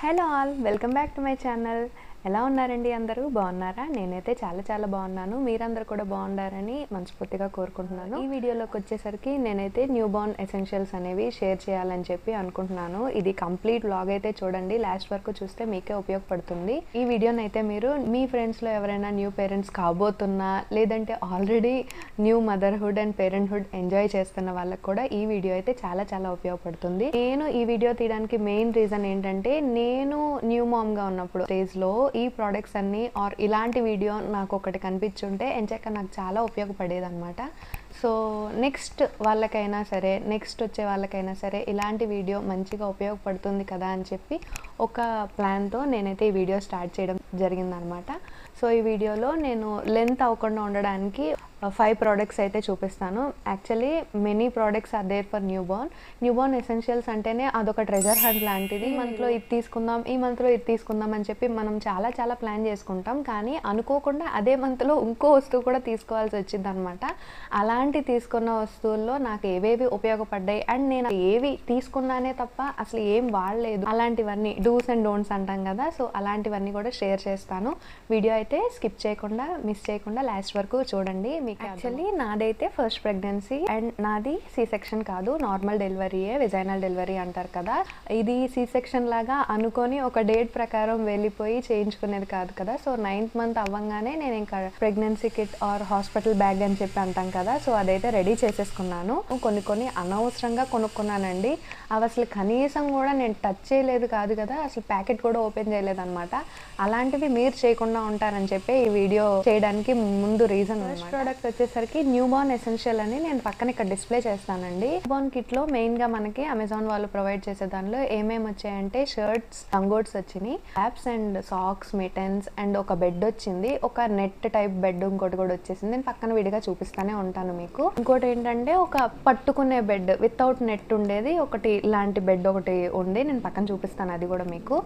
Hello all, welcome back to my channel. ఎలా ఉన్నారండి? అందరూ బాగున్నారా? నేనైతే చాలా బాగున్నాను. మీరందరూ కూడా బాగుండారని మనస్ఫూర్తిగా కోరుకుంటున్నాను. ఈ వీడియోలోకి వచ్చేసరికి నేనైతే న్యూ బోర్న్ ఎసెన్షియల్స్ అనేవి షేర్ చేయాలని చెప్పి అనుకుంటున్నాను. ఇది కంప్లీట్ వ్లాగ్ అయితే చూడండి, లాస్ట్ వరకు చూస్తే మీకే ఉపయోగపడుతుంది. ఈ వీడియోని అయితే మీరు మీ ఫ్రెండ్స్లో ఎవరైనా న్యూ పేరెంట్స్ కాబోతున్నా, లేదంటే already knew motherhood and parenthood enjoy చేస్తున్న వాళ్ళకి కూడా ఈ వీడియో అయితే చాలా ఉపయోగపడుతుంది. నేను ఈ వీడియో తీయడానికి మెయిన్ రీజన్ ఏంటంటే, నేను న్యూ మామ్గా ఉన్నప్పుడు స్టేజ్లో ఈ ప్రోడక్ట్స్ అన్నీ ఆర్ ఇలాంటి వీడియో నాకు ఒకటి కనిపించుంటే ఎంచక్క నాకు చాలా ఉపయోగపడేది అనమాట. సో నెక్స్ట్ వాళ్ళకైనా సరే, నెక్స్ట్ వచ్చే వాళ్ళకైనా సరే ఇలాంటి వీడియో మంచిగా ఉపయోగపడుతుంది కదా అని చెప్పి ఒక ప్లాన్తో నేనైతే ఈ వీడియో స్టార్ట్ చేయడం జరిగిందనమాట. సో ఈ వీడియోలో నేను లెంత్ అవ్వకుండా ఉండడానికి 5 ప్రోడక్ట్స్ అయితే చూపిస్తాను. Actually many products are there for new born essentials అంటేనే అదొక ట్రెజర్ హంట్ లాంటిది. ఈ మంత్లో ఇది తీసుకుందాం, ఈ మంత్లో ఇది తీసుకుందాం అని చెప్పి మనం చాలా ప్లాన్ చేసుకుంటాం. కానీ అనుకోకుండా అదే మంత్లో ఇంకో వస్తువు కూడా తీసుకోవాల్సి వచ్చింది అనమాట. అలాంటి తీసుకున్న వస్తువుల్లో నాకు ఏవేవి ఉపయోగపడ్డాయి అండ్ నేను ఏవి తీసుకున్నానే తప్ప అసలు ఏం వాడలేదు, అలాంటివన్నీ డూస్ అండ్ డోంట్స్ అంటాం కదా. సో అలాంటివన్నీ కూడా షేర్ చేస్తాను. వీడియో అయితే స్కిప్ చేయకుండా, మిస్ చేయకుండా లాస్ట్ వరకు చూడండి. యాక్చువల్లీ నాదైతే ఫస్ట్ ప్రెగ్నెన్సీ అండ్ నాది సి సెక్షన్ కాదు, నార్మల్ డెలివరీయే, వెజైనల్ డెలివరీ అంటారు కదా. ఇది సి సెక్షన్ లాగా అనుకొని ఒక డేట్ ప్రకారం వెళ్ళిపోయి చేయించుకునేది కాదు కదా. సో 9th మంత్ అవ్వగానే నేను ఇంకా pregnancy kit or hospital bag అని చెప్పి అంటాం కదా. సో అదైతే రెడీ చేసేసుకున్నాను. కొన్ని అనవసరంగా కొనుక్కున్నానండి. అవి అసలు కనీసం కూడా నేను టచ్ చేయలేదు కాదు కదా, అసలు ప్యాకెట్ కూడా ఓపెన్ చేయలేదు అనమాట. అలాంటివి మీరు చేయకుండా ఉంటారని చెప్పి ఈ వీడియో చేయడానికి ముందు రీజన్. ఫస్ట్ ప్రోడక్ట్ వచ్చేసరికి న్యూ బోర్న్ ఎసెన్షియల్ అని నేను పక్కన ఇక్కడ డిస్ప్లే చేస్తానండి. న్యూ బోర్న్ కిట్ లో మెయిన్ గా మనకి అమెజాన్ వాళ్ళు ప్రొవైడ్ చేసే దానిలో ఏమేమి వచ్చాయంటే షర్ట్స్, లంగోట్స్ వచ్చినాయి, caps and socks, mittens and ఒక బెడ్ వచ్చింది, ఒక నెట్ టైప్ బెడ్ ఇంకోటి కూడా వచ్చేసింది. నేను పక్కన విడిగా చూపిస్తానే ఉంటాను మీకు. ఇంకోటి ఏంటంటే ఒక పట్టుకునే బెడ్ వితౌట్ నెట్ ఉండేది ఒకటి, ఇలాంటి బెడ్ ఒకటి ఉంది, నేను పక్కన చూపిస్తాను అది కూడా మీకు.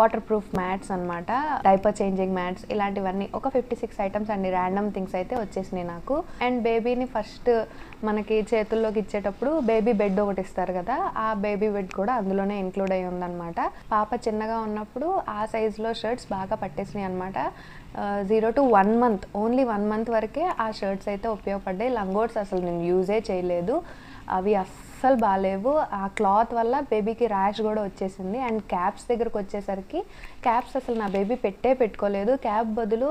వాటర్ ప్రూఫ్ మ్యాట్స్ అనమాట, డైపర్ చేంజింగ్ మ్యాట్స్, ఇలాంటివన్నీ ఒక 56 ఐటమ్స్ అండి. ర్యాండమ్ థింగ్స్ అయితే వచ్చేసినాయి నాకు. అండ్ బేబీని ఫస్ట్ మనకి చేతుల్లోకి ఇచ్చేటప్పుడు బేబీ బెడ్ ఒకటి ఇస్తారు కదా, ఆ బేబీ బెడ్ కూడా అందులోనే ఇంక్లూడ్ అయ్యి ఉందన్నమాట. పాప చిన్నగా ఉన్నప్పుడు ఆ సైజులో షర్ట్స్ బాగా పట్టేసినాయి అనమాట. 0 to 1 month, ఓన్లీ 1 month వరకే ఆ షర్ట్స్ అయితే ఉపయోగపడ్డాయి. లంగోట్స్ అసలు నేను యూజే చేయలేదు, అవి అస్సలు బాగాలేవు. ఆ క్లాత్ వల్ల బేబీకి ర్యాష్ కూడా వచ్చేసింది. అండ్ క్యాప్స్ దగ్గరకు వచ్చేసరికి క్యాప్స్ అసలు నా బేబీ పెట్టుకోలేదు, క్యాప్ బదులు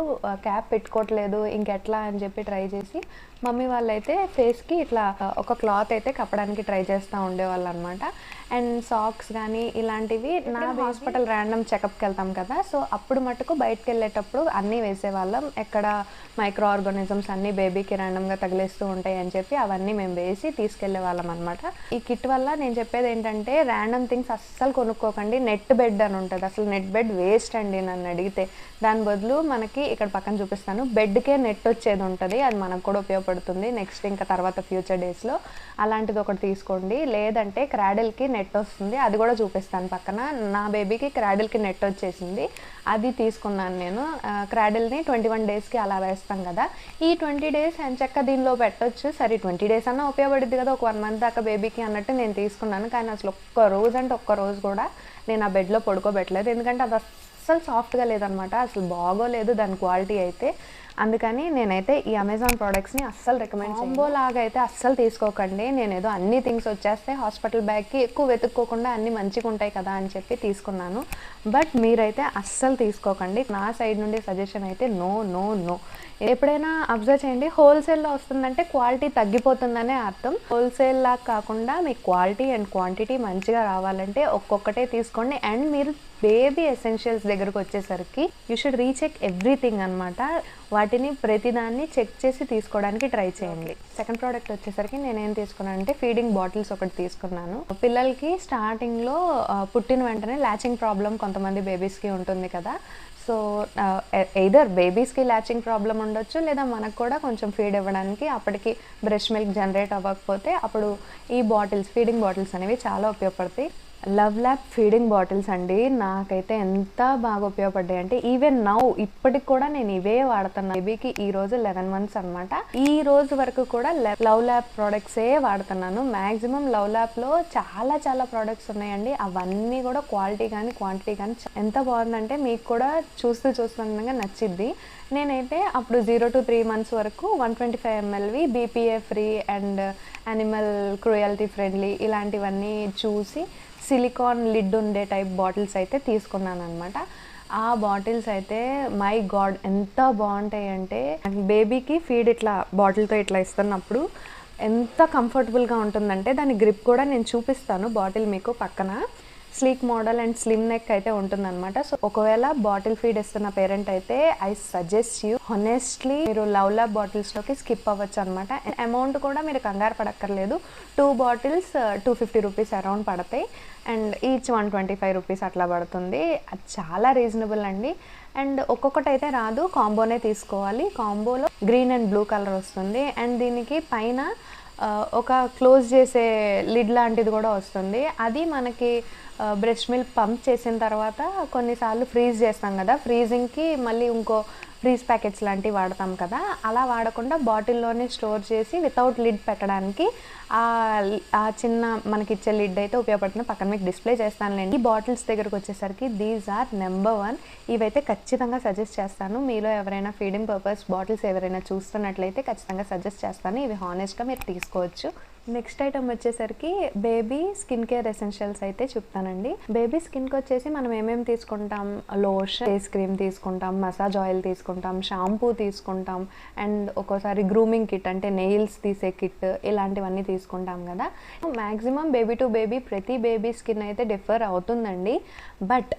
క్యాప్ పెట్టుకోవట్లేదు, ఇంకెట్లా అని చెప్పి ట్రై చేసి మమ్మీ వాళ్ళైతే ఫేస్కి ఇట్లా ఒక క్లాత్ అయితే కప్పడానికి ట్రై చేస్తూ ఉండేవాళ్ళు అనమాట. అండ్ సాక్స్ కానీ ఇలాంటివి నా హాస్పిటల్ ర్యాండమ్ చెకప్కి వెళ్తాం కదా, సో అప్పుడు మటుకు బయటకు వెళ్ళేటప్పుడు అన్నీ వేసేవాళ్ళం. ఎక్కడ మైక్రో ఆర్గానిజమ్స్ అన్నీ బేబీకి ర్యాండమ్గా తగిలేస్తూ ఉంటాయి అని చెప్పి అవన్నీ మేము వేసి తీసుకెళ్లే వాళ్ళం అనమాట. ఈ కిట్ వల్ల నేను చెప్పేది ఏంటంటే, ర్యాండమ్ థింగ్స్ అస్సలు కొనుక్కోకండి. నెట్ బెడ్ అని ఉంటుంది, అసలు నెట్ బెడ్ వేస్ట్ అండి నన్ను అడిగితే. దాని బదులు మనకి ఇక్కడ పక్కన చూపిస్తాను, బెడ్కే నెట్ వచ్చేది ఉంటుంది, అది మనకు కూడా ఉపయోగపడుతుంది నెక్స్ట్ ఇంకా తర్వాత ఫ్యూచర్ డేస్లో. అలాంటిది ఒకటి తీసుకోండి. లేదంటే క్రాడిల్కి నెట్ వస్తుంది, అది కూడా చూపిస్తాను పక్కన. నా బేబీకి క్రాడిల్కి నెట్ వచ్చేసింది, అది తీసుకున్నాను నేను. క్రాడిల్ని 21 daysకి అలా వేస్తాం కదా, ఈ 20 days ఎంచక్క దీనిలో పెట్టొచ్చు. సరే 20 days అన్నా ఉపయోగపడుద్ది కదా, ఒక 1 month దాకా బేబీకి అన్నట్టు నేను తీసుకున్నాను. కానీ అసలు ఒక్క రోజు కూడా నేను ఆ బెడ్లో పడుకోబెట్టలేదు, ఎందుకంటే అది అస్సలు సాఫ్ట్గా లేదనమాట, అసలు బాగోలేదు దాని క్వాలిటీ అయితే. అందుకని నేనైతే ఈ అమెజాన్ ప్రోడక్ట్స్ని అస్సలు రికమెండ్ చేయను. కాంబో లాగా అయితే అస్సలు తీసుకోకండి. నేను ఏదో అన్ని థింగ్స్ వచ్చేస్తే హాస్పిటల్ బ్యాగ్కి ఎక్కువ వెతుక్కోకుండా అన్నీ మంచిగా ఉంటాయి కదా అని చెప్పి తీసుకున్నాను. బట్ మీరైతే అస్సలు తీసుకోకండి. నా సైడ్ నుండి సజెషన్ అయితే నో. ఎప్పుడైనా అబ్జర్వ్ చేయండి, హోల్సేల్లో వస్తుందంటే క్వాలిటీ తగ్గిపోతుందనే అర్థం. హోల్సేల్ లాగా కాకుండా మీకు క్వాలిటీ అండ్ క్వాంటిటీ మంచిగా రావాలంటే ఒక్కొక్కటే తీసుకోండి. అండ్ మీరు బేబీ ఎసెన్షియల్స్ దగ్గరకు వచ్చేసరికి యూ షుడ్ రీచెక్ ఎవ్రీథింగ్ అనమాట. వాటిని ప్రతిదాన్ని చెక్ చేసి తీసుకోవడానికి ట్రై చేయండి. సెకండ్ ప్రోడక్ట్ వచ్చేసరికి నేనేం తీసుకున్నాను అంటే ఫీడింగ్ బాటిల్స్ ఒకటి తీసుకున్నాను. పిల్లలకి స్టార్టింగ్లో పుట్టిన వెంటనే లాచింగ్ ప్రాబ్లం కొంతమంది బేబీస్కి ఉంటుంది కదా. సో ఎయిదర్ బేబీస్కి లాచింగ్ ప్రాబ్లం ఉండొచ్చు, లేదా మనకు కూడా కొంచెం ఫీడ్ ఇవ్వడానికి అప్పటికి బ్రెస్ట్ మిల్క్ జనరేట్ అవ్వకపోతే అప్పుడు ఈ బాటిల్స్, ఫీడింగ్ బాటిల్స్ అనేవి చాలా ఉపయోగపడతాయి. లవ్ ల్యాబ్ ఫీడింగ్ బాటిల్స్ అండి. నాకైతే ఎంత బాగా ఉపయోగపడ్డాయి అంటే ఈవెన్ నౌ ఇప్పటికి కూడా నేను ఇవే వాడుతున్నాను. బేబీకి ఈ రోజు 11 months అనమాట. ఈ రోజు వరకు కూడా లవ్ ల్యాబ్ ప్రోడక్ట్సే వాడుతున్నాను. మ్యాక్సిమం లవ్ ల్యాబ్లో చాలా చాలా ప్రోడక్ట్స్ ఉన్నాయండి. అవన్నీ కూడా క్వాలిటీ కానీ క్వాంటిటీ కానీ ఎంత బాగుందంటే మీకు కూడా చూస్తుండగా నచ్చిద్ది. నేనైతే అప్పుడు 0 to 3 months వరకు 125 mlవి BPA free and animal cruelty friendly ఇలాంటివన్నీ చూసి సిలికాన్ లిడ్ ఉండే టైప్ బాటిల్స్ అయితే తీసుకున్నాను అనమాట. ఆ బాటిల్స్ అయితే మై గాడ్ ఎంత బాగుంటాయి అంటే బేబీకి ఫీడ్ ఇట్లా బాటిల్తో ఇట్లా ఇస్తున్నప్పుడు ఎంత కంఫర్టబుల్గా ఉంటుందంటే దాని గ్రిప్ కూడా నేను చూపిస్తాను బాటిల్ మీకు పక్కన. Sleek model and slim neck అయితే ఉంటుందన్నమాట. సో ఒకవేళ బాటిల్ ఫీడ్ ఇస్తున్న పేరెంట్ అయితే ఐ సజెస్ట్ యూ హానెస్ట్లీ మీరు లవ్ ల్యాబ్ బాటిల్స్లోకి స్కిప్ అవ్వచ్చు అనమాట. అమౌంట్ కూడా మీరు కంగారు పడక్కర్లేదు. 2 bottles 250 rupees అరౌండ్ పడతాయి అండ్ ఈచ్ 125 rupees అట్లా పడుతుంది. అది చాలా రీజనబుల్ అండి. అండ్ ఒక్కొక్కటి అయితే రాదు, కాంబోనే తీసుకోవాలి. కాంబోలో గ్రీన్ అండ్ బ్లూ కలర్ వస్తుంది అండ్ దీనికి పైన ఒక క్లోజ్ చేసే లిడ్ లాంటిది కూడా వస్తుంది. అది మనకి బ్రెస్ట్ మిల్క్ పంప్ చేసిన తర్వాత కొన్నిసార్లు ఫ్రీజ్ చేస్తాం కదా, ఫ్రీజింగ్కి మళ్ళీ ఇంకో ఫ్రీజ్ ప్యాకెట్స్ లాంటివి వాడతాం కదా, అలా వాడకుండా బాటిల్లోనే స్టోర్ చేసి వితౌట్ లిడ్ పెట్టడానికి ఆ చిన్న మనకి ఇచ్చే లిడ్ అయితే ఉపయోగపడుతుంది. పక్కన మీకు డిస్ప్లే చేస్తానులేండి. ఈ బాటిల్స్ దగ్గరకు వచ్చేసరికి దీస్ ఆర్ నెంబర్ 1. ఇవైతే ఖచ్చితంగా సజెస్ట్ చేస్తాను. మీలో ఎవరైనా ఫీడింగ్ పర్పస్ బాటిల్స్ ఎవరైనా చూస్తున్నట్లయితే ఖచ్చితంగా సజెస్ట్ చేస్తాను. ఇవి హానెస్ట్గా మీరు తీసుకోవచ్చు. నెక్స్ట్ ఐటమ్ వచ్చేసరికి బేబీ స్కిన్ కేర్ ఎసెన్షియల్స్ అయితే చెప్తానండి. బేబీ స్కిన్కి వచ్చేసి మనం ఏమేమి తీసుకుంటాం, లోషన్, ఫేస్ క్రీమ్ తీసుకుంటాం, మసాజ్ ఆయిల్ తీసుకుంటాం, షాంపూ తీసుకుంటాం అండ్ ఒక్కోసారి గ్రూమింగ్ కిట్ అంటే నెయిల్స్ తీసే కిట్ ఇలాంటివన్నీ తీసుకుంటాం కదా. మ్యాక్సిమం బేబీ టు బేబీ ప్రతి బేబీ స్కిన్ అయితే డిఫర్ అవుతుందండి. బట్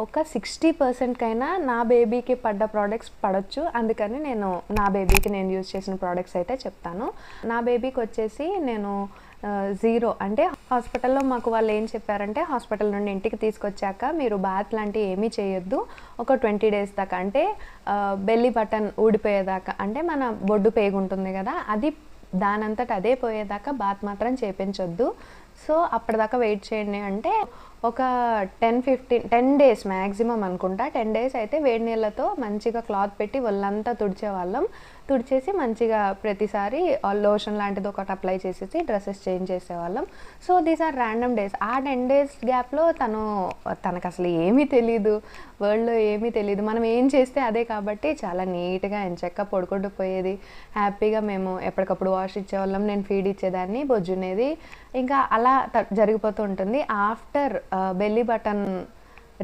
ఒక 60%కైనా నా బేబీకి పడ్డ ప్రోడక్ట్స్ పడవచ్చు. అందుకని నేను నా బేబీకి నేను యూజ్ చేసిన ప్రోడక్ట్స్ అయితే చెప్తాను. నా బేబీకి వచ్చేసి నేను 0 అంటే హాస్పిటల్లో మాకు వాళ్ళు ఏం చెప్పారంటే హాస్పిటల్ నుండి ఇంటికి తీసుకొచ్చాక మీరు బాత్ లాంటివి ఏమీ చేయొద్దు ఒక 20 days దాకా, అంటే బెల్లీ బటన్ ఊడిపోయేదాకా, అంటే మన బొడ్డు పేగు ఉంటుంది కదా అది దానంతట అదే పోయేదాకా బాత్ మాత్రం చేయించొద్దు. సో అప్పటిదాకా వెయిట్ చేయండి. అంటే ఒక 10 days మ్యాక్సిమం అనుకుంటా. 10 days అయితే వేడి నీళ్ళతో మంచిగా క్లాత్ పెట్టి ఒళ్ళంతా తుడిచేవాళ్ళం. తుడిచేసి మంచిగా ప్రతిసారి లోషన్ లాంటిది ఒకటి అప్లై చేసేసి డ్రెస్సెస్ చేంజ్ చేసేవాళ్ళం. So these are random days. ఆ 10 days గ్యాప్లో తనకు అసలు ఏమీ తెలీదు, వరల్డ్లో ఏమీ తెలీదు. మనం ఏం చేస్తే అదే కాబట్టి చాలా నీట్గా ఎంచక్క పడుకుంటూ పోయేది. హ్యాపీగా మేము ఎప్పటికప్పుడు వాష్ ఇచ్చేవాళ్ళం, నేను ఫీడ్ ఇచ్చేదాన్ని, బొజ్జునేది. ఇంకా అలా జరిగిపోతూ ఉంటుంది. ఆఫ్టర్ బెల్లీ బటన్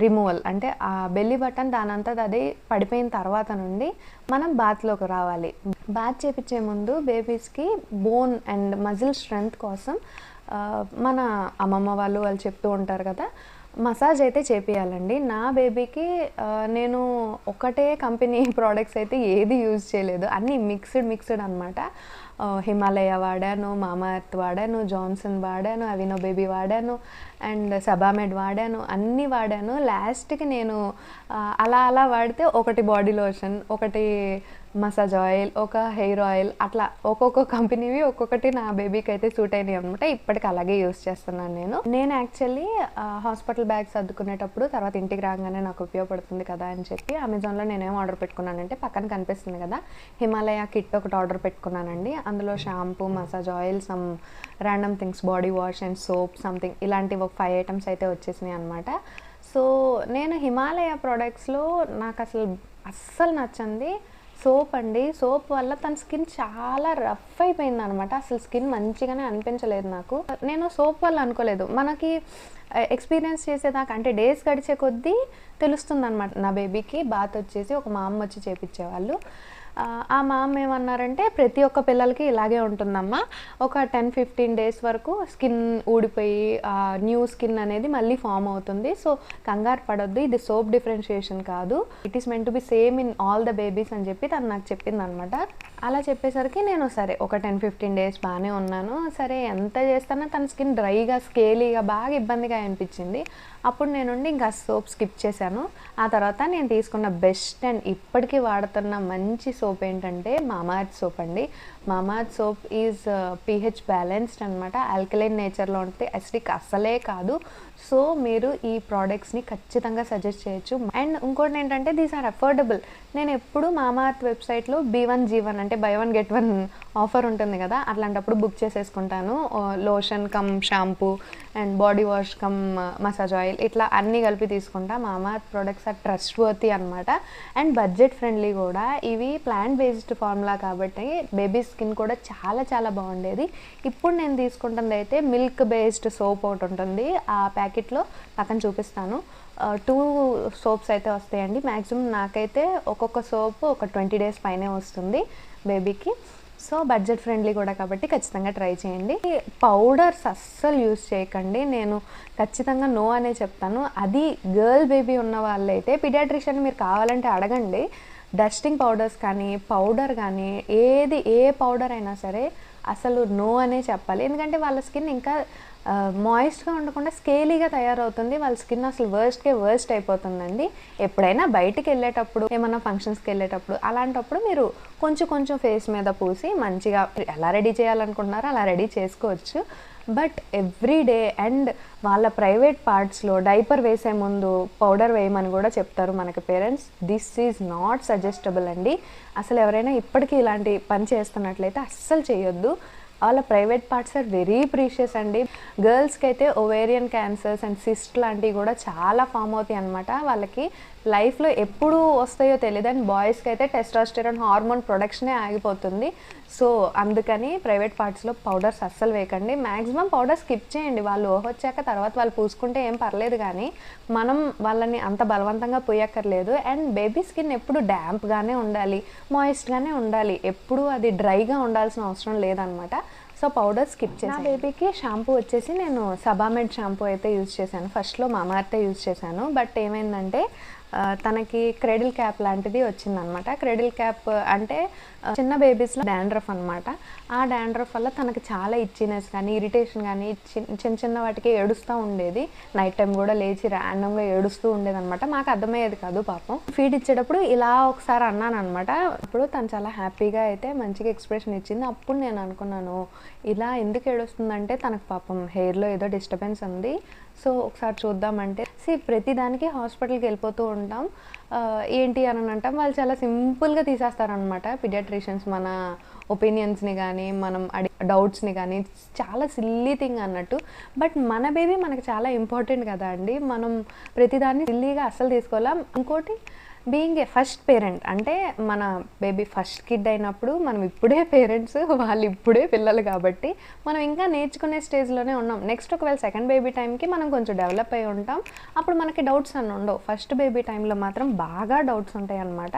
రిమూవల్ అంటే ఆ బెల్లీ బటన్ దానంతట అది పడిపోయిన తర్వాత నుండి మనం బాత్లోకి రావాలి. బాత్ చేపించే ముందు బేబీస్కి బోన్ అండ్ మజిల్ స్ట్రెంగ్త్ కోసం మన అమ్మమ్మ వాళ్ళు చెప్తూ ఉంటారు కదా, మసాజ్ అయితే చేపియాలండి. నా బేబీకి నేను ఒకటే కంపెనీ ప్రోడక్ట్స్ అయితే ఏది యూజ్ చేయలేదు, అన్నీ మిక్స్డ్ అనమాట. హిమాలయ వాడాను, మామా ఎర్త్ వాడాను, జాన్సన్ వాడాను, అవినో బేబీ వాడాను అండ్ సబామెడ్ వాడాను, అన్నీ వాడాను. లాస్ట్కి నేను అలా వాడితే ఒకటి బాడీ లోషన్, ఒకటి మసాజ్ ఆయిల్, ఒక హెయిర్ ఆయిల్, అట్లా ఒక్కొక్క కంపెనీవి ఒక్కొక్కటి నా బేబీకి అయితే సూట్ అయినాయి అనమాట. ఇప్పటికి అలాగే యూస్ చేస్తున్నాను. నేను యాక్చువల్లీ హాస్పిటల్ బ్యాగ్స్ అద్దుకునేటప్పుడు తర్వాత ఇంటికి రాగానే నాకు ఉపయోగపడుతుంది కదా అని చెప్పి అమెజాన్లో నేనేం ఆర్డర్ పెట్టుకున్నానంటే పక్కన కనిపిస్తుంది కదా, హిమాలయ కిట్ ఒకటి ఆర్డర్ పెట్టుకున్నానండి. అందులో shampoo, massage oil, some random things, body wash and soap something ఇలాంటివి ఒక 5 items అయితే వచ్చేసినాయి అనమాట. సో నేను హిమాలయ ప్రోడక్ట్స్లో నాకు అస్సలు నచ్చింది సోప్ అండి. సోప్ వల్ల తన స్కిన్ చాలా రఫ్ అయిపోయింది అనమాట. అసలు స్కిన్ మంచిగానే అనిపించలేదు నాకు. నేను సోప్ వల్ల అనుకోలేదు, మనకి ఎక్స్పీరియన్స్ చేసేదాకా అంటే డేస్ గడిచే కొద్దీ తెలుస్తుంది అనమాట. నా బేబీకి బాత్ వచ్చేసి ఒక మా అమ్మ వచ్చి చేపించేవాళ్ళు. ఆ మా అమ్మ ఏమన్నారంటే ప్రతి ఒక్క పిల్లలకి ఇలాగే ఉంటుందమ్మా, ఒక 10-15 days వరకు స్కిన్ ఊడిపోయి న్యూ స్కిన్ అనేది మళ్ళీ ఫామ్ అవుతుంది. సో కంగారు పడొద్దు, ఇది సోప్ డిఫరెన్షియేషన్ కాదు, it is meant to be same in all the babies అని చెప్పి తను నాకు చెప్పింది అనమాట. అలా చెప్పేసరికి నేను సరే ఒక 10-15 days బాగానే ఉన్నాను. సరే ఎంత చేస్తానో తన స్కిన్ డ్రైగా స్కేలీగా బాగా ఇబ్బందిగా అనిపించింది. అప్పుడు నేనుండి ఇంకా సోప్ స్కిప్ చేశాను. ఆ తర్వాత నేను తీసుకున్న బెస్ట్ అండ్ ఇప్పటికీ వాడుతున్న మంచి సోప్ ఏంటంటే మామా ఎర్త్ సోప్ అండి. మామా earth soap is pH balanced అనమాట. ఆల్కలైన్ నేచర్లో ఉంటే అసిడిక్ అస్సలే కాదు. సో మీరు ఈ ప్రోడక్ట్స్ని ఖచ్చితంగా సజెస్ట్ చేయొచ్చు. అండ్ ఇంకోటి ఏంటంటే దీస్ ఆర్ అఫోర్డబుల్. నేను ఎప్పుడు మామాఅర్త్ వెబ్సైట్లో B1G1 అంటే బై 1 గెట్ 1 ఆఫర్ ఉంటుంది కదా, అట్లాంటప్పుడు బుక్ చేసేసుకుంటాను. Lotion cum shampoo and body wash cum massage oil ఇట్లా అన్నీ కలిపి తీసుకుంటా. Mamaearth products are trustworthy అనమాట. అండ్ బడ్జెట్ ఫ్రెండ్లీ కూడా. ఇవి ప్లాంట్ బేస్డ్ ఫార్ములా కాబట్టి బేబీ స్కిన్ కూడా చాలా చాలా బాగుండేది. ఇప్పుడు నేను తీసుకుంటుంది అయితే మిల్క్ బేస్డ్ సోప్ ఒకటి ఉంటుంది. ఆ ప్యాకెట్లో పక్కన చూపిస్తాను. 2 సోప్స్ అయితే వస్తాయండి. మ్యాక్సిమం నాకైతే ఒక్కొక్క సోప్ ఒక 20 days పైనే వస్తుంది బేబీకి. సో బడ్జెట్ ఫ్రెండ్లీ కూడా కాబట్టి ఖచ్చితంగా ట్రై చేయండి. పౌడర్స్ అస్సలు యూస్ చేయకండి. నేను ఖచ్చితంగా నో అనే చెప్తాను. అది గర్ల్ బేబీ ఉన్న వాళ్ళైతే పీడియాట్రిషియన్ మీరు కావాలంటే అడగండి. డస్టింగ్ పౌడర్స్ కానీ పౌడర్ కానీ ఏ పౌడర్ అయినా సరే అసలు నో అనే చెప్పాలి. ఎందుకంటే వాళ్ళ స్కిన్ ఇంకా మాయిస్ట్గా ఉండకుండా స్కేలీగా తయారవుతుంది. వాళ్ళ స్కిన్ అసలు వర్స్ట్ అయిపోతుందండి. ఎప్పుడైనా బయటికి వెళ్ళేటప్పుడు ఏమన్నా ఫంక్షన్స్కి వెళ్ళేటప్పుడు అలాంటప్పుడు మీరు కొంచెం ఫేస్ మీద పూసి మంచిగా ఎలా రెడీ చేయాలనుకుంటున్నారో అలా రెడీ చేసుకోవచ్చు. బట్ ఎవ్రీ డే అండ్ వాళ్ళ ప్రైవేట్ పార్ట్స్లో డైపర్ వేసే ముందు పౌడర్ వేయమని కూడా చెప్తారు మనకి parents. This is not suggestible అండి. అసలు ఎవరైనా ఇప్పటికీ ఇలాంటి పని చేస్తున్నట్లయితే అస్సలు చేయొద్దు. వాళ్ళ private parts are very precious అండి. గర్ల్స్కి అయితే ఓవేరియన్ క్యాన్సర్స్ అండ్ సిస్ట్ లాంటివి కూడా చాలా ఫామ్ అవుతాయి అనమాట. వాళ్ళకి లైఫ్లో ఎప్పుడు వస్తాయో తెలియదు. అండ్ బాయ్స్కి అయితే టెస్టోస్టెరాన్ హార్మోన్ ప్రొడక్షనే ఆగిపోతుంది. సో అందుకని ప్రైవేట్ పార్ట్స్లో పౌడర్స్ అస్సలు వేయకండి. మ్యాక్సిమం పౌడర్ స్కిప్ చేయండి. వాళ్ళు వచ్చాక తర్వాత వాళ్ళు పూసుకుంటే ఏం పర్లేదు, కానీ మనం వాళ్ళని అంత బలవంతంగా పోయక్కర్లేదు. అండ్ బేబీ స్కిన్ ఎప్పుడు డ్యాంప్గానే ఉండాలి, మాయిస్ట్గానే ఉండాలి. ఎప్పుడు అది డ్రైగా ఉండాల్సిన అవసరం లేదనమాట. సో పౌడర్ స్కిప్ చేసి. నా బేబీకి షాంపూ వచ్చేసి నేను సబామెడ్ షాంపూ అయితే యూజ్ చేశాను. ఫస్ట్లో మామాఅర్తే యూజ్ చేశాను. బట్ ఏమైందంటే తనకి క్రెడిల్ క్యాప్ లాంటిది వచ్చిందనమాట. క్రెడిల్ క్యాప్ అంటే చిన్న బేబీస్లో డాండ్రఫ్ అనమాట. ఆ డాండ్రఫ్ వల్ల తనకి చాలా ఇచ్చినెస్ కానీ ఇరిటేషన్ కానీ చిన్న వాటికి ఏడుస్తూ ఉండేది. నైట్ టైం కూడా లేచి ర్యాండమ్గా ఏడుస్తూ ఉండేది అనమాట. మాకు అర్థమయ్యేది కాదు పాపం. ఫీడ్ ఇచ్చేటప్పుడు ఇలా ఒకసారి అన్నాను అనమాట. అప్పుడు తను చాలా హ్యాపీగా అయితే మంచిగా ఎక్స్ప్రెషన్ ఇచ్చింది. అప్పుడు నేను అనుకున్నాను ఇలా ఎందుకు ఏడుస్తుందంటే తనకు పాపం హెయిర్లో ఏదో డిస్టర్బెన్స్ ఉంది. సో ఒకసారి చూద్దామంటే ప్రతిదానికి హాస్పిటల్కి వెళ్ళిపోతూ ఉంటాం. ఏంటి అని అంటాం, వాళ్ళు చాలా సింపుల్గా తీసేస్తారనమాట పీడియాట్రిషియన్స్ మన ఒపీనియన్స్ని కానీ మనం డౌట్స్ని కానీ. చాలా సిల్లీ థింగ్ అన్నట్టు. బట్ మన బేబీ మనకు చాలా ఇంపార్టెంట్ కదా అండి. మనం ప్రతిదాన్ని సిల్లీగా అస్సలు తీసుకోవాలా. ఇంకోటి బీయింగ్ ఏ ఫస్ట్ పేరెంట్ అంటే మన బేబీ ఫస్ట్ కిడ్ అయినప్పుడు మనం ఇప్పుడే పేరెంట్స్, వాళ్ళు ఇప్పుడే పిల్లలు కాబట్టి మనం ఇంకా నేర్చుకునే స్టేజ్లోనే ఉన్నాం. నెక్స్ట్ ఒకవేళ సెకండ్ బేబీ టైంకి మనం కొంచెం డెవలప్ అయి ఉంటాం. అప్పుడు మనకి డౌట్స్ అన్నీ ఉండవు. ఫస్ట్ బేబీ టైంలో మాత్రం బాగా డౌట్స్ ఉంటాయి అన్నమాట.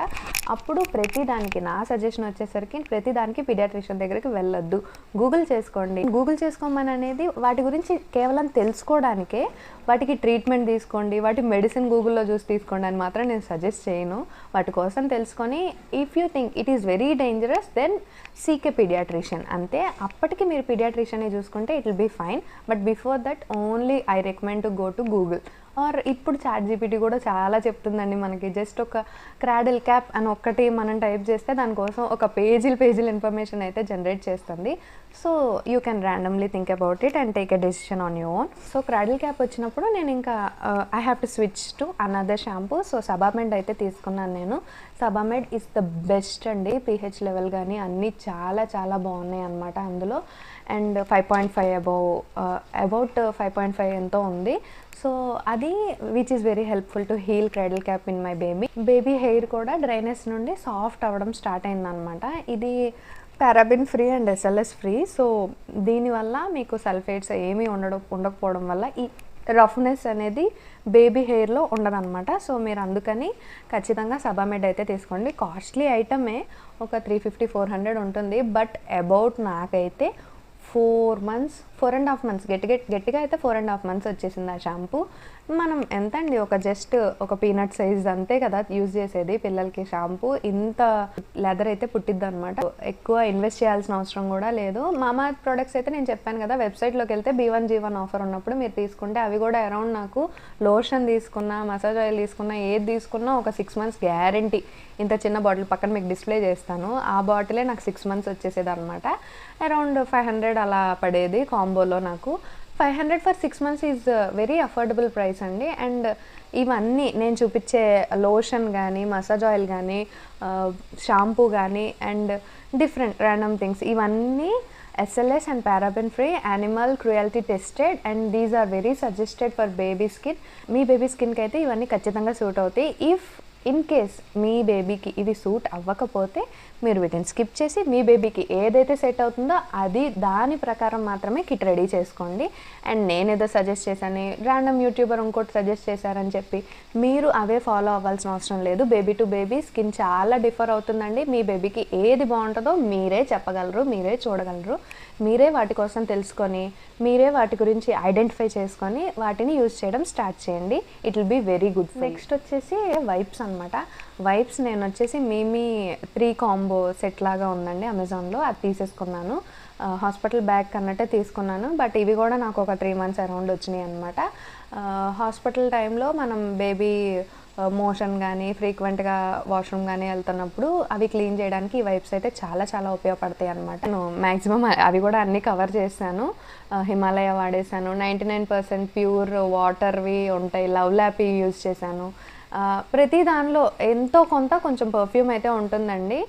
అప్పుడు ప్రతిదానికి నా సజెషన్ వచ్చేసరికి ప్రతిదానికి పీడియాట్రిషియన్ దగ్గరికి వెళ్ళొద్దు, గూగుల్ చేసుకోండి. గూగుల్ చేసుకోమని అనేది వాటి గురించి కేవలం తెలుసుకోవడానికే. వాటికి ట్రీట్మెంట్ తీసుకోండి, వాటి మెడిసిన్ గూగుల్లో చూసి తీసుకోండి అని మాత్రం నేను సజెస్ట్ చేయను. వాటి కోసం తెలుసుకొని if you think it is very dangerous then seek a paediatrician. అంతే. అప్పటికి మీరు పీడియాట్రిషియన్ని చూసుకుంటే it will be fine. But before that only I recommend to go to Google. Or ఇప్పుడు ChatGPT కూడా చాలా చెప్తుందండి మనకి. జస్ట్ ఒక క్రాడిల్ క్యాప్ అని ఒక్కటి మనం టైప్ చేస్తే దానికోసం ఒక పేజీలు ఇన్ఫర్మేషన్ అయితే జనరేట్ చేస్తుంది. So you can randomly think about it and take a decision on your own. So cradle cap వచ్చినప్పుడు నేను ఇంకా I have to switch to another shampoo. So Sebamed అయితే తీసుకున్నాను నేను. సబామెడ్ ఈజ్ ద బెస్ట్ అండి. pH level కానీ అన్నీ చాలా చాలా బాగున్నాయి అన్నమాట అందులో. అండ్ 5.5 అబౌట్ 5.5 ఎంతో ఉంది. సో అది which is very helpful to heal cradle cap in my baby hair కూడా డ్రైనెస్ నుండి సాఫ్ట్ అవ్వడం స్టార్ట్ అయిందనమాట. ఇది paraben free and SLS free. So దీనివల్ల మీకు సల్ఫేట్స్ ఏమీ ఉండకపోవడం వల్ల ఈ రఫ్నెస్ అనేది బేబీ హెయిర్లో ఉండదన్నమాట. సో మీరు అందుకని ఖచ్చితంగా సబామెడ్ అయితే తీసుకోండి. కాస్ట్లీ ఐటమే, ఒక 350-400 ఉంటుంది. బట్ అబౌట్ నాకైతే 4.5 months గట్టిగా అయితే 4.5 months వచ్చేసింది ఆ షాంపూ. మనం ఎంత అండి, జస్ట్ ఒక పీనట్ సైజ్ అంతే కదా యూజ్ చేసేది పిల్లలకి షాంపూ. ఇంత లెదర్ అయితే పుట్టిద్ది అనమాట. ఎక్కువ ఇన్వెస్ట్ చేయాల్సిన అవసరం కూడా లేదు. మామాఅర్త్ ప్రొడక్ట్స్ అయితే నేను చెప్పాను కదా, వెబ్సైట్లోకి వెళ్తే B1G1 ఆఫర్ ఉన్నప్పుడు మీరు తీసుకుంటే అవి కూడా అరౌండ్ నాకు లోషన్ తీసుకున్నా, మసాజ్ ఆయిల్ తీసుకున్నా, ఏది తీసుకున్నా ఒక 6 months గ్యారంటీ. ఇంత చిన్న బాటిల్ పక్కన మీకు డిస్ప్లే చేస్తాను. ఆ బాటిలే నాకు 6 months వచ్చేసేది అనమాట. అరౌండ్ 500 అలా పడేది కాంబోలో నాకు. 500 for 6 months is very affordable price అండి. అండ్ ఇవన్నీ నేను చూపించే లోషన్ కానీ, మసాజ్ ఆయిల్ కానీ, షాంపూ కానీ అండ్ డిఫరెంట్ ర్యాండమ్ థింగ్స్ ఇవన్నీ SLS and paraben free, animal cruelty tested, and these are very suggested for baby skin. Me baby స్కిన్కి అయితే ఇవన్నీ ఖచ్చితంగా సూట్ అవుతాయి. ఇఫ్ ఇన్ కేస్ మీ బేబీకి ఇవి సూట్ అవ్వకపోతే మీరు వీటిని స్కిప్ చేసి మీ బేబీకి ఏదైతే సెట్ అవుతుందో దాని ప్రకారం మాత్రమే కిట్ రెడీ చేసుకోండి. అండ్ నేను ఏదో సజెస్ట్ చేశాను, ర్యాండమ్ యూట్యూబర్ ఇంకోటి సజెస్ట్ చేశారని చెప్పి మీరు అవే ఫాలో అవ్వాల్సిన అవసరం లేదు. బేబీ టు బేబీ స్కిన్ చాలా డిఫర్ అవుతుందండి. మీ బేబీకి ఏది బాగుంటుందో మీరే చెప్పగలరు, మీరే చూడగలరు. మీరే వాటి కోసం తెలుసుకొని మీరే వాటి గురించి ఐడెంటిఫై చేసుకొని వాటిని యూజ్ చేయడం స్టార్ట్ చేయండి. It will be very good. Next వచ్చేసి వైప్స్ అనమాట. వైప్స్ నేను వచ్చేసి మీమీ 3 కాంబో సెట్ లాగా ఉందండి అమెజాన్లో, అది తీసేసుకున్నాను. హాస్పిటల్ బ్యాగ్ అన్నట్టే తీసుకున్నాను. బట్ ఇవి కూడా నాకు ఒక 3 months అరౌండ్ వచ్చినాయి అనమాట. హాస్పిటల్ టైంలో మనం బేబీ మోషన్ కానీ ఫ్రీక్వెంట్గా వాష్రూమ్ కానీ వెళ్తున్నప్పుడు అవి క్లీన్ చేయడానికి ఈ వైప్స్ అయితే చాలా చాలా ఉపయోగపడతాయి అనమాట. నేను మ్యాక్సిమం అవి కూడా అన్నీ కవర్ చేశాను. హిమాలయ వాడేశాను, 99% ప్యూర్ వాటర్వి ఉంటాయి, లవ్ ల్యాపీ యూజ్ చేశాను. ప్రతి దానిలో ఎంతో కొంత కొంచెం పర్ఫ్యూమ్ అయితే ఉంటుందండి.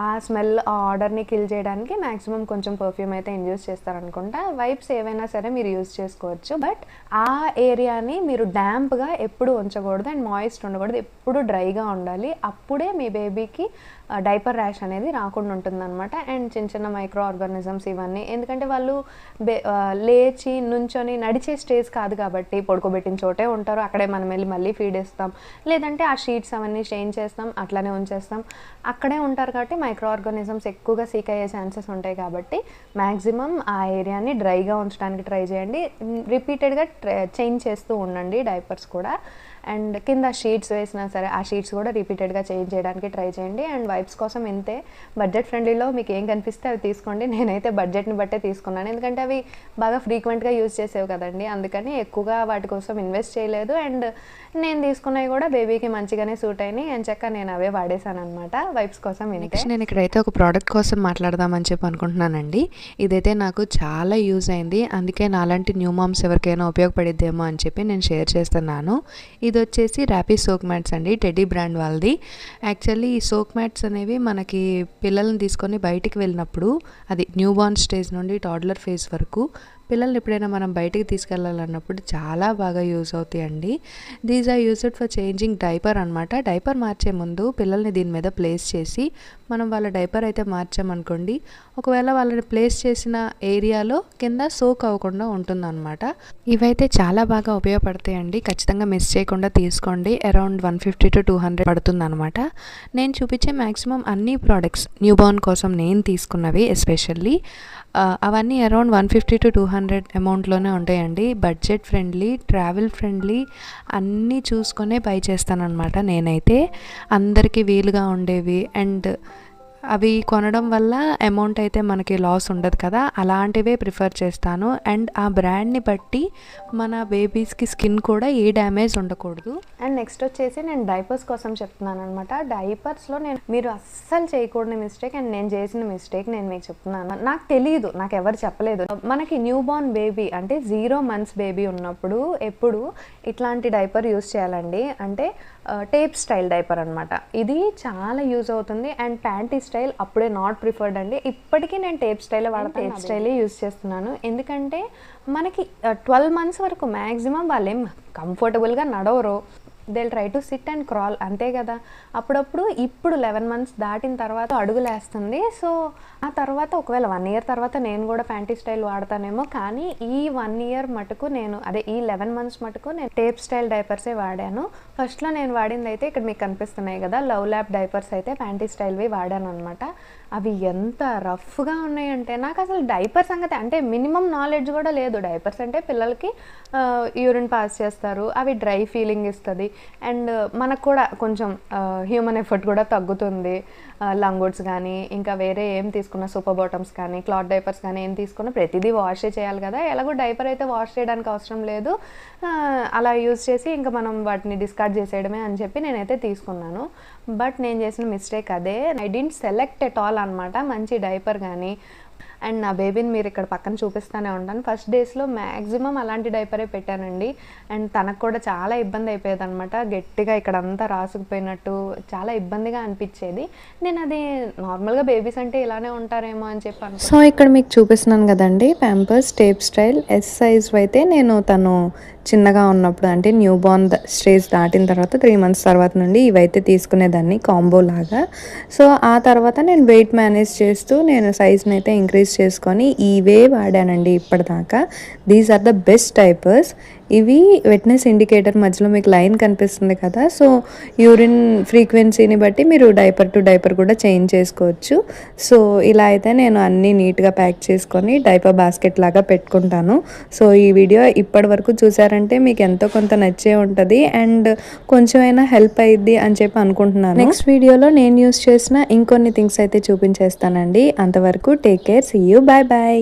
ఆ స్మెల్ ఆ ఆర్డర్ని కిల్ చేయడానికి మ్యాక్సిమం కొంచెం పర్ఫ్యూమ్ అయితే యూజ్ చేస్తారనుకుంటా. వైప్స్ ఏవైనా సరే మీరు యూజ్ చేసుకోవచ్చు. బట్ ఆ ఏరియాని మీరు డ్యాంప్గా ఎప్పుడు ఉంచకూడదు అండ్ మాయిస్ట్ ఉండకూడదు, ఎప్పుడు డ్రైగా ఉండాలి. అప్పుడే మీ బేబీకి డైపర్ ర్యాష్ అనేది రాకుండా ఉంటుందన్నమాట. అండ్ చిన్న చిన్న మైక్రో ఆర్గానిజమ్స్ ఇవన్నీ, ఎందుకంటే వాళ్ళు లేచి నుంచొని నడిచే స్టేజ్ కాదు కాబట్టి పడుకోబెట్టిన చోటే ఉంటారు. అక్కడే మనం వెళ్ళి మళ్ళీ ఫీడ్ ఇస్తాం, లేదంటే ఆ షీట్స్ అవన్నీ చేంజ్ చేస్తాం, అట్లానే ఉంచేస్తాం. అక్కడే ఉంటారు కాబట్టి మైక్రో ఆర్గానిజమ్స్ ఎక్కువగా సీక్ అయ్యే ఛాన్సెస్ ఉంటాయి. కాబట్టి మ్యాక్సిమం ఆ ఏరియాని డ్రైగా ఉంచడానికి ట్రై చేయండి. రిపీటెడ్గా చేంజ్ చేస్తూ ఉండండి డైపర్స్ కూడా. అండ్ కింద షీట్స్ వేసినా సరే ఆ షీట్స్ కూడా రిపీటెడ్గా చేంజ్ చేయడానికి ట్రై చేయండి. అండ్ వైప్స్ కోసం ఇంతే, బడ్జెట్ ఫ్రెండ్లీలో మీకు ఏం కనిపిస్తే అవి తీసుకోండి. నేనైతే బడ్జెట్ని బట్టే తీసుకున్నాను, ఎందుకంటే అవి బాగా ఫ్రీక్వెంట్గా యూజ్ చేసేవి కదండి, అందుకని ఎక్కువగా వాటి కోసం ఇన్వెస్ట్ చేయలేదు. అండ్ నేను తీసుకున్నవి కూడా బేబీకి మంచిగానే సూట్ అయినాయి అండ్ చక్క నేను అవే వాడేసాను అనమాట వైప్స్ కోసం. నెక్స్ట్ నేను ఇక్కడైతే ఒక ప్రోడక్ట్ కోసం మాట్లాడదామని చెప్పి అనుకుంటున్నానండి. ఇదైతే నాకు చాలా యూజ్ అయింది, అందుకే నాలాంటి న్యూ మామ్స్ ఎవరికైనా ఉపయోగపడిద్దేమో అని చెప్పి నేను షేర్ చేస్తున్నాను. ఇది వచ్చేసి ర్యాపీ సోక్ మ్యాట్స్ అండి, టెడ్డీ బ్రాండ్ వాళ్ళది. యాక్చువల్లీ ఈ సోక్ మ్యాట్స్ అనేవి మనకి పిల్లల్ని తీసుకొని బయటికి వెళ్ళినప్పుడు, అది న్యూ బార్న్ స్టేజ్ నుండి టాడ్లర్ ఫేజ్ వరకు పిల్లల్ని ఎప్పుడైనా మనం బయటికి తీసుకెళ్ళాలన్నప్పుడు చాలా బాగా యూజ్ అవుతాయండి. These are used for changing diaper అనమాట. డైపర్ మార్చే ముందు పిల్లల్ని దీని మీద ప్లేస్ చేసి మనం వాళ్ళ డైపర్ అయితే మార్చామనుకోండి, ఒకవేళ వాళ్ళని ప్లేస్ చేసిన ఏరియాలో కింద సోక్ అవ్వకుండా ఉంటుందన్నమాట. ఇవైతే చాలా బాగా ఉపయోగపడతాయండి, ఖచ్చితంగా మిస్ చేయకుండా తీసుకోండి. అరౌండ్ 150 to 200 పడుతుంది అనమాట. నేను చూపించే మ్యాక్సిమం అన్ని ప్రోడక్ట్స్ న్యూ బార్న్ కోసం నేను తీసుకున్నవి ఎస్పెషల్లీ అవన్నీ అరౌండ్ 150 to 200 అమౌంట్లోనే ఉంటాయండి. బడ్జెట్ ఫ్రెండ్లీ, ట్రావెల్ ఫ్రెండ్లీ అన్నీ చూసుకొనే బై చేస్తానన్నమాట నేనైతే. అందరికీ వీలుగా ఉండేవి అండ్ అవి కొనడం వల్ల అమౌంట్ అయితే మనకి లాస్ ఉండదు కదా, అలాంటివే ప్రిఫర్ చేస్తాను. అండ్ ఆ బ్రాండ్ని బట్టి మన బేబీస్కి స్కిన్ కూడా ఏ డ్యామేజ్ ఉండకూడదు. అండ్ నెక్స్ట్ వచ్చేసి నేను డైపర్స్ కోసం చెప్తున్నాను అనమాట. డైపర్స్లో మీరు అస్సలు చేయకూడని మిస్టేక్ అండ్ నేను చేసిన మిస్టేక్ నేను మీకు చెప్తున్నాను. నాకు తెలియదు, నాకు ఎవరు చెప్పలేదు. మనకి న్యూ బార్న్ బేబీ అంటే 0 months బేబీ ఉన్నప్పుడు ఎప్పుడు ఇట్లాంటి డైపర్ యూజ్ చేయాలండి, అంటే టేప్ స్టైల్ డైపర్ అనమాట. ఇది చాలా యూజ్ అవుతుంది. అండ్ ప్యాంటీ స్టైల్ అప్పుడే నాట్ ప్రిఫర్డ్ అండి. ఇప్పటికీ నేను టేప్ స్టైల్ వాడతాను, టేప్ స్టైలే యూజ్ చేస్తున్నాను. ఎందుకంటే మనకి 12 months వరకు మ్యాక్సిమం వాళ్ళు ఏం కంఫర్టబుల్గా నడవరు, they try to sit and crawl అంతే కదా. అప్పుడప్పుడు ఇప్పుడు 11 months దాటిన తర్వాత అడుగులేస్తుంది. సో ఆ తర్వాత ఒకవేళ 1 year తర్వాత నేను కూడా ప్యాంటీ స్టైల్ వాడతానేమో, కానీ ఈ 1 year మటుకు నేను ఈ 11 months మటుకు నేను టేప్ స్టైల్ డైపర్సే వాడాను. ఫస్ట్లో నేను వాడింది అయితే ఇక్కడ మీకు కనిపిస్తున్నాయి కదా, లవ్ ల్యాప్ డైపర్స్ అయితే ప్యాంటీ స్టైల్వి వాడాను అనమాట. అవి ఎంత రఫ్గా ఉన్నాయంటే నాకు అసలు డైపర్ సంగతి అంటే మినిమం నాలెడ్జ్ కూడా లేదు. డైపర్స్ అంటే పిల్లలకి యూరిన్ పాస్ చేస్తారు, అవి డ్రై ఫీలింగ్ ఇస్తుంది అండ్ మనకు కూడా కొంచెం హ్యూమన్ ఎఫర్ట్ కూడా తగ్గుతుంది. లంగోట్స్ కానీ ఇంకా వేరే ఏం తీసుకున్న సూపర్ బాటమ్స్ కానీ క్లాత్ డైపర్స్ కానీ ఏం తీసుకున్నా ప్రతిదీ వాషే చేయాలి కదా. ఎలాగో డైపర్ అయితే వాష్ చేయడానికి అవసరం లేదు, అలా యూజ్ చేసి ఇంకా మనం వాటిని డిస్కార్డ్ చేసేయడమే అని చెప్పి నేనైతే తీసుకున్నాను. బట్ నేను చేసిన మిస్టేక్ అదే, I didn't select at all అనమాట మంచి డైపర్ కానీ. అండ్ నా బేబీని మీరు ఇక్కడ పక్కన చూపిస్తూనే ఉంటాను. ఫస్ట్ డేస్లో మ్యాక్సిమం అలాంటి డైపరే పెట్టానండి. అండ్ తనకు కూడా చాలా ఇబ్బంది అయిపోయేది అనమాట. గట్టిగా ఇక్కడ అంతా రాసుకుపోయినట్టు చాలా ఇబ్బందిగా అనిపించేది. నేను అది నార్మల్గా బేబీస్ అంటే ఇలానే ఉంటారేమో అని చెప్పి అనుకున్నాను. సో ఇక్కడ మీకు చూపిస్తున్నాను కదండి Pampers tape style S size అయితే నేను తను చిన్నగా ఉన్నప్పుడు అంటే న్యూ బోర్న్ స్టేజ్ దాటిన తర్వాత 3 months తర్వాత నుండి ఇవైతే తీసుకునేదాన్ని కాంబో లాగా. సో ఆ తర్వాత నేను వెయిట్ మేనేజ్ చేస్తూ నేను సైజ్ని అయితే ఇంక్రీజ్ చేసుకొని ఇవే వాడానండి ఇప్పటిదాకా. These are the best diapers. ఇవి వెట్నెస్ ఇండికేటర్ మధ్యలో మీకు లైన్ కనిపిస్తుంది కదా, సో యూరిన్ ఫ్రీక్వెన్సీని బట్టి మీరు డైపర్ టు డైపర్ కూడా చేంజ్ చేసుకోవచ్చు. సో ఇలా అయితే నేను అన్నీ నీట్గా ప్యాక్ చేసుకొని డైపర్ బాస్కెట్ లాగా పెట్టుకుంటాను. సో ఈ వీడియో ఇప్పటి వరకు చూసారంటే మీకు ఎంతో కొంత నచ్చే ఉంటుంది అండ్ కొంచెమైనా హెల్ప్ అయ్యిద్ది అని చెప్పి అనుకుంటున్నాను. నెక్స్ట్ వీడియోలో నేను యూస్ చేసిన ఇంకొన్ని థింగ్స్ అయితే చూపించేస్తానండి. అంతవరకు take care, see you, bye bye.